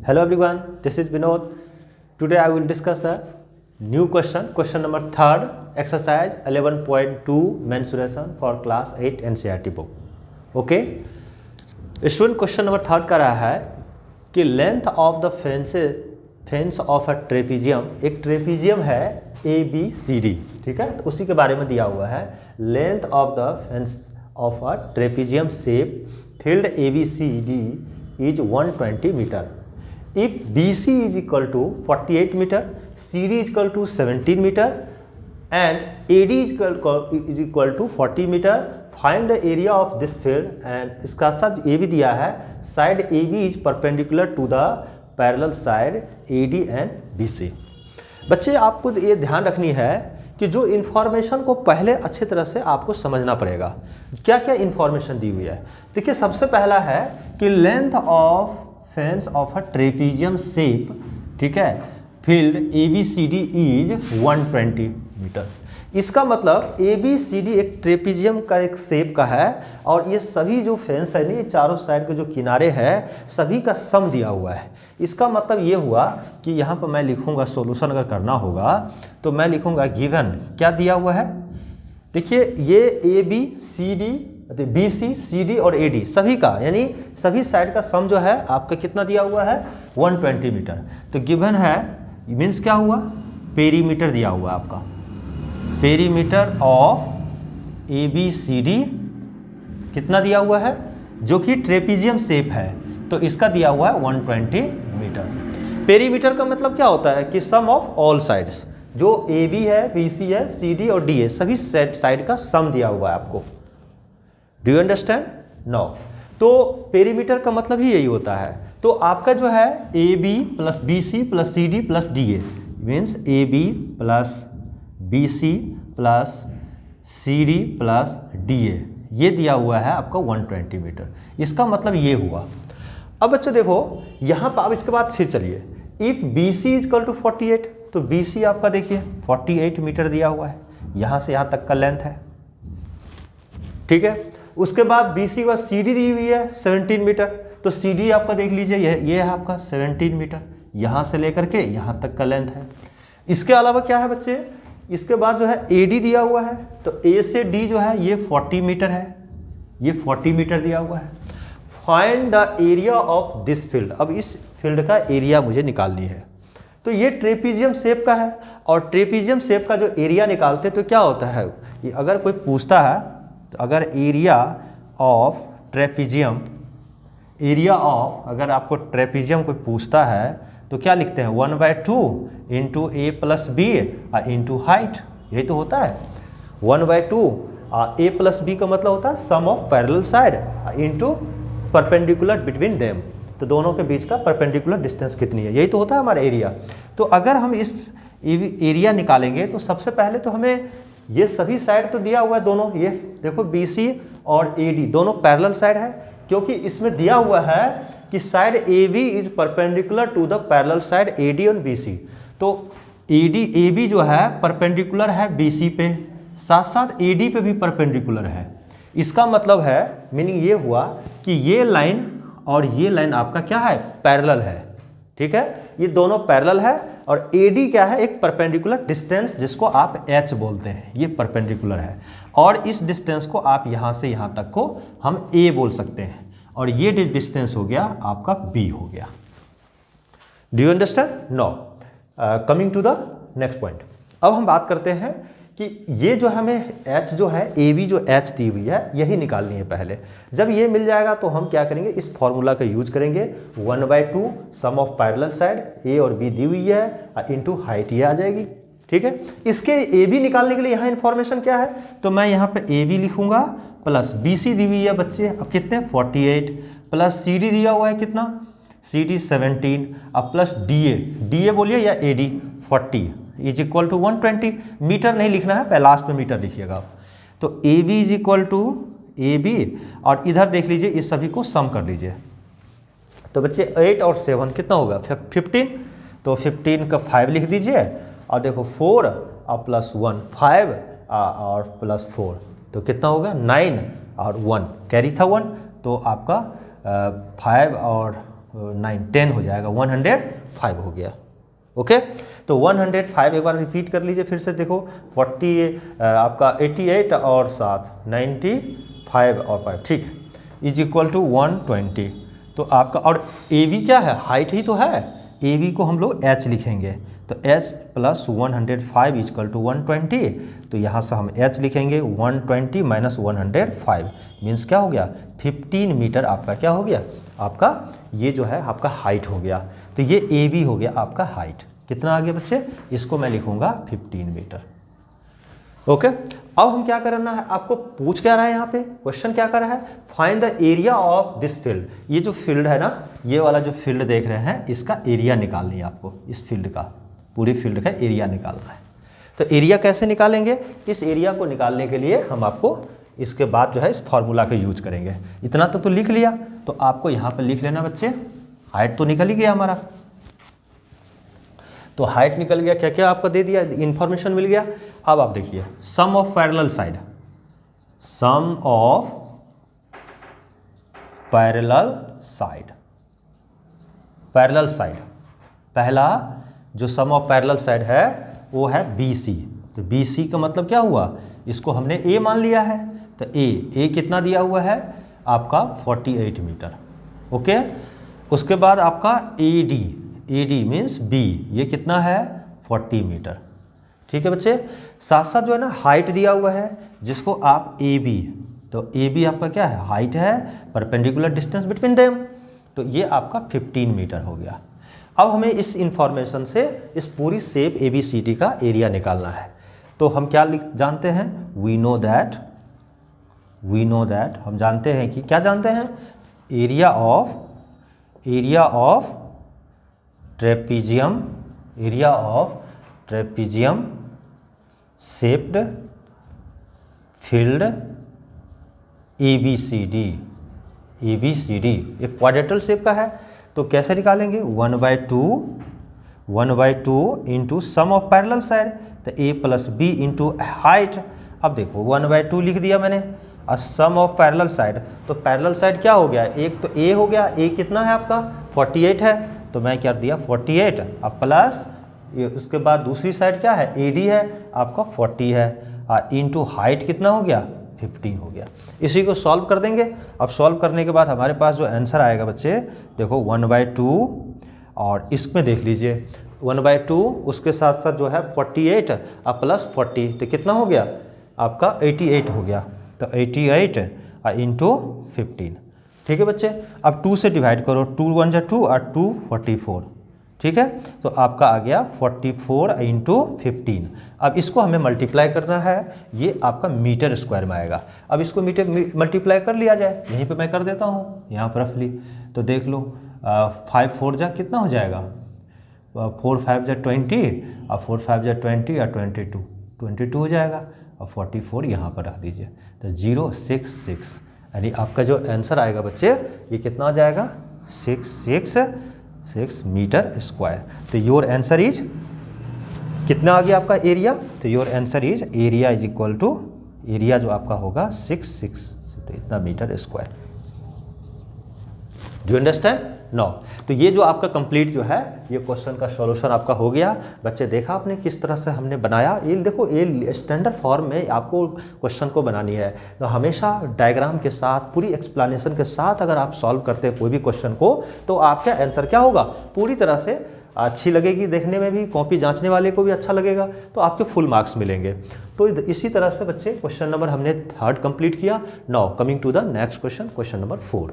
Hello everyone, this is Vinod. Today I will discuss a new question number 3rd, exercise 11.2 mensuration for class 8 NCERT book. Okay? Student question number 3rd का रहा है कि length of the fence of a trapezium, एक trapezium है ABCD, ठीक है, तो उसी के बारे में दिया हुआ है। Length of the fence of a trapezium shape field ABCD is 120 meter. If BC is equal to 48 meter, CD is equal to 17 meter and AD is equal to 40 meter, find the area of this field and इसका साथ ये भी दिया है side AB is perpendicular to the parallel side AD and BC। बच्चे आपको ये ध्यान रखनी है कि जो इन्फॉर्मेशन को पहले अच्छे तरह से आपको समझना पड़ेगा। क्या क्या इन्फॉर्मेशन दी हुई है, देखिए सबसे पहला है कि length of fence of a trapezium shape, ठीक है, फील्ड ABCD इज 120 मीटर। इसका मतलब ABCD एक ट्रेपीजियम का एक शेप का है और ये सभी जो फेंस है ये चारों साइड के जो किनारे हैं सभी का सम दिया हुआ है। इसका मतलब ये हुआ कि यहाँ पर मैं लिखूँगा सॉल्यूशन अगर करना होगा तो मैं लिखूँगा गिवन क्या दिया हुआ है। देखिए ये ABCD, BC, CD और AD सभी का यानी सभी साइड का सम जो है आपका कितना दिया हुआ है 120 मीटर। तो गिवन है मीन्स क्या हुआ, पेरीमीटर दिया हुआ है आपका, पेरीमीटर ऑफ ABCD कितना दिया हुआ है जो कि ट्रेपीजियम शेप है, तो इसका दिया हुआ है 120 मीटर। पेरीमीटर का मतलब क्या होता है कि सम ऑफ ऑल साइड्स, जो AB है, BC है, CD और D है, सभी साइड का सम दिया हुआ है आपको। Do you understand? नो। तो पेरीमीटर का मतलब ही यही होता है। तो आपका जो है AB plus BC plus CD plus DA means AB plus BC plus CD plus DA, ये दिया हुआ है आपका 120 मीटर। इसका मतलब ये हुआ। अब बच्चों देखो यहाँ पर, अब इसके बाद फिर चलिए, if BC is equal to 48, तो BC आपका देखिए 48 मीटर दिया हुआ है, यहाँ से यहाँ तक का लेंथ है, ठीक है। उसके बाद BC के बाद CD दी हुई है 17 मीटर, तो CD आपका देख लीजिए ये है आपका 17 मीटर, यहाँ से लेकर के यहाँ तक का लेंथ है। इसके अलावा क्या है बच्चे, इसके बाद जो है AD दिया हुआ है, तो A से D जो है ये 40 मीटर है, ये 40 मीटर दिया हुआ है। Find the area of this field, अब इस फील्ड का एरिया मुझे निकालनी है। तो ये ट्रेपीजियम शेप का है और ट्रेपीजियम शेप का जो एरिया निकालते तो क्या होता है, ये अगर कोई पूछता है तो अगर area of trapezium, area of अगर आपको ट्रेपीजियम कोई पूछता है तो क्या लिखते हैं 1/2 into A plus B into height, यही तो होता है। 1/2 A प्लस B का मतलब होता है sum of parallel side into perpendicular between them, तो दोनों के बीच का परपेंडिकुलर डिस्टेंस कितनी है, यही तो होता है हमारा एरिया। तो अगर हम इस एरिया निकालेंगे तो सबसे पहले तो हमें ये सभी साइड तो दिया हुआ है दोनों, ये देखो BC और AD दोनों पैरेलल साइड है, क्योंकि इसमें दिया हुआ है कि side AB is perpendicular to the parallel side AD और BC। तो AB जो है परपेंडिकुलर है BC पे, साथ साथ AD पे भी परपेंडिकुलर है। इसका मतलब है, मीनिंग ये हुआ कि ये लाइन और ये लाइन आपका क्या है, पैरेलल है, ठीक है, ये दोनों पैरेलल है। और AD क्या है, एक परपेंडिकुलर डिस्टेंस जिसको आप H बोलते हैं, ये परपेंडिकुलर है। और इस डिस्टेंस को आप यहाँ से यहाँ तक को हम A बोल सकते हैं, और ये डिस्टेंस हो गया आपका B हो गया। Do you understand? No. Coming to the next point, अब हम बात करते हैं कि ये जो हमें H जो है, AB जो H दी हुई है यही निकालनी है पहले। जब ये मिल जाएगा तो हम क्या करेंगे, इस फॉर्मूला का यूज करेंगे, 1/2 सम ऑफ पैरेलल साइड A और B दी हुई है इंटू हाइट, ये आ जाएगी, ठीक है। इसके AB निकालने के लिए यहाँ इन्फॉर्मेशन क्या है, तो मैं यहाँ पे AB लिखूंगा प्लस BC दी हुई है बच्चे, अब कितने 48 प्लस CD दिया हुआ है कितना, CD 17, अब प्लस DA बोलिए या AD 40 is equal to 120 metre नहीं लिखना है, पहले लास्ट में मीटर लिखिएगा आप। तो AB is equal to AB और इधर देख लीजिए इस सभी को सम कर लीजिए। तो बच्चे 8 और 7 कितना होगा 15, तो 15 का 5 लिख दीजिए और देखो 4 और प्लस 1 5 और प्लस 4 तो कितना होगा 9 और 1 कैरी था 1, तो आपका 5 और 9 10 हो जाएगा, 105 हो गया। ओके, तो 105 एक बार रिपीट कर लीजिए फिर से, देखो 40 आपका 88 और 7 95 और 5, ठीक है, इज इक्वल टू 120। तो आपका और ए बी क्या है, हाइट ही तो है, ए बी को हम लोग एच लिखेंगे, तो h प्लस 105 इजकल टू 120, तो यहाँ से हम h लिखेंगे 120 माइनस 105 मीन्स क्या हो गया, 15 मीटर आपका क्या हो गया, आपका ये जो है आपका हाइट हो गया। तो ये ए बी हो गया आपका हाइट, कितना आ गया बच्चे, इसको मैं लिखूंगा 15 मीटर। ओके, अब हम क्या करना है, आपको पूछ क्या रहा है, यहाँ पे क्वेश्चन क्या कर रहा है, find the area of this field. ये जो फील्ड है ना, ये वाला जो फील्ड देख रहे हैं, इसका एरिया निकालनी है आपको, इस फील्ड का, पूरी फील्ड का एरिया निकालना है। तो एरिया कैसे निकालेंगे, इस एरिया को निकालने के लिए हम आपको इसके बाद जो है इस फॉर्मूला का यूज करेंगे। इतना तो लिख लिया, तो आपको यहाँ पर लिख लेना बच्चे, हाइट तो निकल ही गया हमारा, तो हाइट निकल गया, क्या क्या आपको दे दिया, इंफॉर्मेशन मिल गया। अब आप देखिए sum of parallel side, sum of parallel side, parallel side, पहला जो सम ऑफ पैरेलल साइड है वो है BC। तो BC का मतलब क्या हुआ, इसको हमने A मान लिया है, तो A कितना दिया हुआ है आपका 48 मीटर। ओके, उसके बाद आपका AD मीन्स B, ये कितना है 40 मीटर। ठीक है बच्चे, साथ साथ जो है ना हाइट दिया हुआ है जिसको आप AB, तो AB आपका क्या है, हाइट है, परपेंडिकुलर डिस्टेंस बिटवीन देम, तो ये आपका 15 मीटर हो गया। अब हमें इस इंफॉर्मेशन से इस पूरी शेप ABCD का एरिया निकालना है। तो हम क्या जानते हैं, वी नो दैट, हम जानते हैं कि क्या जानते हैं, area of trapezium shaped field ABCD एक क्वाड्रेटल शेप का है। तो कैसे निकालेंगे, 1/2 into sum of parallel side, तो A plus B into height. अब देखो 1/2 लिख दिया मैंने, और सम ऑफ पैरेलल साइड, तो पैरेलल साइड क्या हो गया, एक तो A हो गया, A कितना है आपका 48 है, तो मैं क्या दिया 48, अब प्लस उसके बाद दूसरी साइड क्या है, AD है आपका 40 है, और इंटू हाइट कितना हो गया 15 हो गया। इसी को सॉल्व कर देंगे। अब सॉल्व करने के बाद हमारे पास जो आंसर आएगा बच्चे, देखो 1/2, और इसमें देख लीजिए 1/2 उसके साथ साथ जो है 48 और प्लस 40, तो कितना हो गया आपका 88 हो गया, तो 88 इंटू 15। ठीक है बच्चे, अब 2 से डिवाइड करो, 2 1 जा 2 और 2 44, ठीक है, तो आपका आ गया 44 इंटू 15। अब इसको हमें मल्टीप्लाई करना है, ये आपका मीटर स्क्वायर में आएगा। अब इसको मीटर मल्टीप्लाई कर लिया जाए, यहीं पे मैं कर देता हूँ यहाँ पर रफली, तो देख लो 5 4 जा कितना हो जाएगा, 4 5 जा 20 और 4 5 जा 20 और 22 हो जाएगा, और 44 यहाँ पर रख दीजिए, तो 066, यानी आपका जो आंसर आएगा बच्चे ये कितना आ जाएगा 666 मीटर स्क्वायर। तो योर आंसर इज कितना आ गया आपका एरिया, तो your answer is area is equal to, area जो आपका होगा 66 इतना metre square. Do you understand no. तो ये जो आपका कंप्लीट जो है ये क्वेश्चन का सॉल्यूशन आपका हो गया। बच्चे देखा आपने किस तरह से हमने बनाया, ये देखो ये स्टैंडर्ड फॉर्म में आपको क्वेश्चन को बनानी है, तो हमेशा डायग्राम के साथ पूरी एक्सप्लेनेशन के साथ अगर आप सॉल्व करते हैं कोई भी क्वेश्चन को, तो आपका आंसर क्या होगा, पूरी तरह से अच्छी लगेगी, देखने में भी, कॉपी जांचने वाले को भी अच्छा लगेगा, तो आपके फुल मार्क्स मिलेंगे। तो इसी तरह से बच्चे क्वेश्चन नंबर हमने 3rd कंप्लीट किया। Now coming to the next question, question number 4।